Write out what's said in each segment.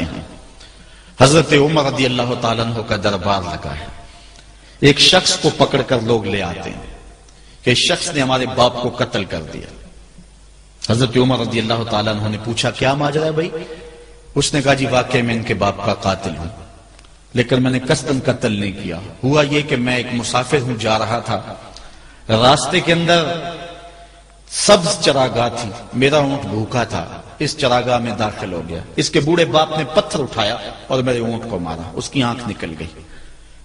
ہیں۔ حضرت عمر رضی اللہ تعالیٰ عنہ کا دربار لگا ہے، ایک شخص کو پکڑ کر لوگ لے آتے ہیں کہ شخص نے ہمارے باپ کو قتل کر دیا۔ حضرت عمر رضی اللہ تعالیٰ عنہ نے پوچھا کیا ماجرا ہے بھائی؟ اس نے کہا جی واقعی میں ان کے باپ کا قاتل ہوں، لیکن میں نے قصداً قتل نہیں کیا۔ ہوا یہ کہ میں ایک مسافر ہوں، جا رہا تھا، راستے کے اندر سبز چراگاہ تھی، میرا اونٹ بھوکا تھا، اس چراگاہ میں داخل ہو گیا، اس کے بوڑھے باپ نے پتھر اٹھایا اور میرے اونٹ کو مارا، اس کی آنکھ نکل گئی،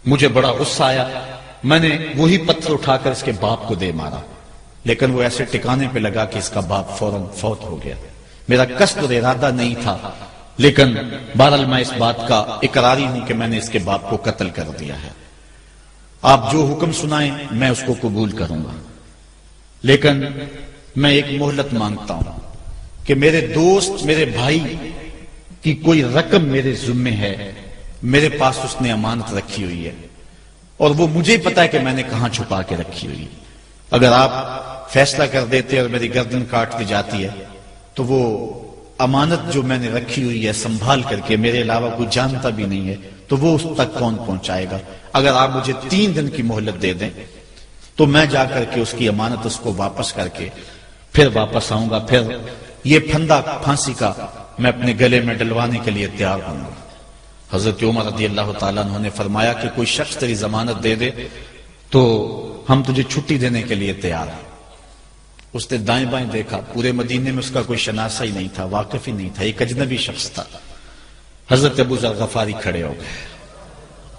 مجھے بڑا غصہ آیا، میں نے وہی پتھر اٹھا کر اس کے باپ کو دے مارا، لیکن وہ ایسے ٹکانے پہ لگا کہ اس کا باپ فوراً فوت ہو گیا۔ میرا قصد اور ارادہ نہیں تھا، لیکن بہرحال میں اس بات کا اقراری ہوں کہ میں نے اس کے باپ کو قتل کر دیا ہے، آپ جو حکم سنائیں میں اس کو قبول کروں گا، لیکن میں ایک مہلت مانگتا ہوں کہ میرے دوست، میرے بھائی کی کوئی رقم میرے ذمے ہے، میرے پاس اس نے امانت رکھی ہوئی ہے اور وہ مجھے پتا ہے کہ میں نے کہاں چھپا کے رکھی ہوئی ہے، اگر آپ فیصلہ کر دیتے اور میری گردن کاٹ دی جاتی ہے تو وہ امانت جو میں نے رکھی ہوئی ہے سنبھال کر کے، میرے علاوہ کوئی جانتا بھی نہیں ہے، تو وہ اس تک کون پہنچائے گا؟ اگر آپ مجھے 3 دن کی مہلت دے دیں تو میں جا کر کے اس کی امانت اس کو واپس کر کے پھر واپس آؤں گا، پھر یہ پھندا پھانسی کا میں اپنے گلے میں ڈلوانے کے لیے تیار ہوں گا۔ حضرت عمر رضی اللہ تعالیٰ عنہ نے فرمایا کہ کوئی شخص تیری ضمانت دے دے تو ہم تجھے چھٹی دینے کے لیے تیار ہیں۔ اس نے دائیں بائیں دیکھا، پورے مدینے میں اس کا کوئی شناسہ ہی نہیں تھا، واقف ہی نہیں تھا، ایک اجنبی شخص تھا۔ حضرت ابو ذر غفاری کھڑے ہو گئے،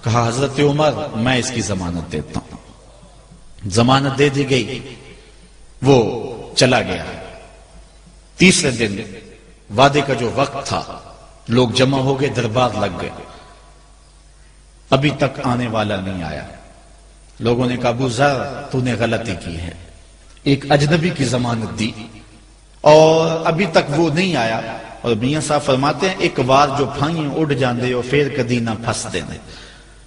کہا حضرت عمر میں اس کی ضمانت دیتا ہوں۔ ضمانت دے دی گئی، وہ چلا گیا۔ تیسرے دن وعدے کا جو وقت تھا، لوگ جمع ہو گئے، دربار لگ گئے، ابھی تک آنے والا نہیں آیا۔ لوگوں نے کہا ابو ذر تو نے غلطی کی ہے، ایک اجنبی کی ضمانت دی اور ابھی تک وہ نہیں آیا، اور میاں صاحب فرماتے ہیں ایک بار جو پھائیں اڑ جاندے ہو پھر کدی نہ پھنس دینے۔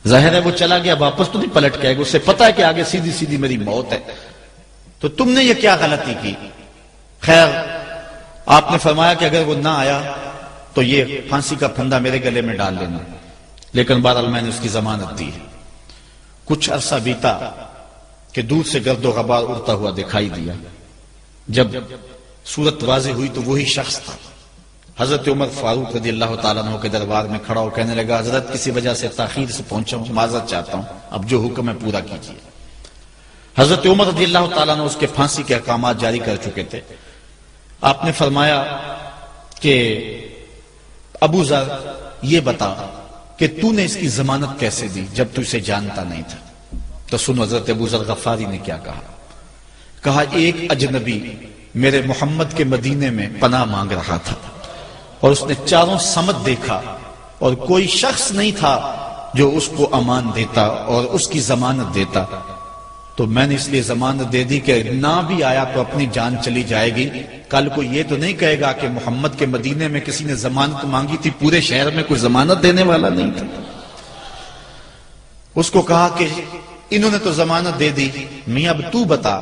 ظاہر ہے وہ چلا گیا، واپس تو نہیں پلٹ کے آئے گا، اسے پتا ہے کہ آگے سیدھی سیدھی میری موت ہے، تو تم نے یہ کیا غلطی کی؟ خیر آپ نے فرمایا کہ اگر وہ نہ آیا تو یہ پھانسی کا پھندا میرے گلے میں ڈال لینا، لیکن بہرحال میں نے اس کی ضمانت دی ہے۔ کچھ عرصہ بیتا کہ دور سے گرد و غبار اڑتا ہوا دکھائی دیا، جب صورت واضح ہوئی تو وہی شخص تھا۔ حضرت عمر فاروق رضی اللہ تعالیٰ عنہ کے دربار میں کھڑا ہو کہنے لگا حضرت کسی وجہ سے تاخیر سے پہنچا ہوں، معذرت چاہتا ہوں، اب جو حکم ہے پورا کیجیے۔ حضرت عمر رضی اللہ تعالیٰ عنہ اس کے پھانسی کے احکامات جاری کر چکے تھے۔ آپ نے فرمایا کہ ابو ذر یہ بتا کہ تو نے اس کی ضمانت کیسے دی جب تو اسے جانتا نہیں تھا؟ تو سنو حضرت ابو ذر غفاری نے کیا کہا۔ کہا ایک اجنبی میرے محمد کے مدینے میں پناہ مانگ رہا تھا اور اس نے چاروں سمت دیکھا اور کوئی شخص نہیں تھا جو اس کو امان دیتا اور اس کی ضمانت دیتا، تو میں نے اس لیے ضمانت دے دی کہ نہ بھی آیا تو اپنی جان چلی جائے گی، کل کو یہ تو نہیں کہے گا کہ محمد کے مدینے میں کسی نے ضمانت مانگی تھی، پورے شہر میں کوئی ضمانت دینے والا نہیں تھا۔ اس کو کہا کہ انہوں نے تو ضمانت دے دی، میاں اب تو بتا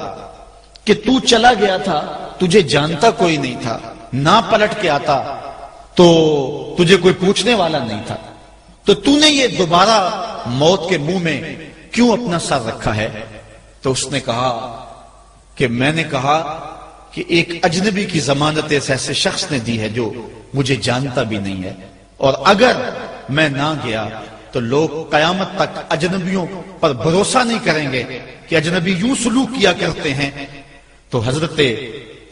کہ تو چلا گیا تھا، تجھے جانتا کوئی نہیں تھا، نہ پلٹ کے آتا تو تجھے کوئی پوچھنے والا نہیں تھا، تو تو نے یہ دوبارہ موت کے منہ میں کیوں اپنا سر رکھا ہے؟ تو اس نے کہا کہ میں نے کہا کہ ایک اجنبی کی ضمانت ایسے شخص نے دی ہے جو مجھے جانتا بھی نہیں ہے، اور اگر میں نہ گیا تو لوگ قیامت تک اجنبیوں پر بھروسہ نہیں کریں گے کہ اجنبی یوں سلوک کیا کرتے ہیں۔ تو حضرت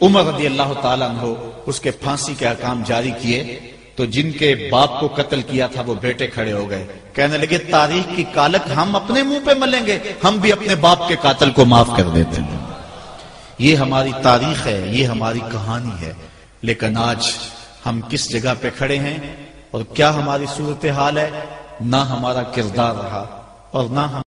عمر رضی اللہ تعالیٰ عنہ اس کے پھانسی کے احکام جاری کیے، تو جن کے باپ کو قتل کیا تھا وہ بیٹے کھڑے ہو گئے، کہنے لگے تاریخ کی کالک ہم اپنے منہ پہ ملیں گے، ہم بھی اپنے باپ کے قاتل کو معاف کر دیتے ہیں۔ یہ ہماری تاریخ ہے، یہ ہماری کہانی ہے، لیکن آج ہم کس جگہ پہ کھڑے ہیں اور کیا ہماری صورتحال ہے؟ نہ ہمارا کردار رہا اور نہ ہم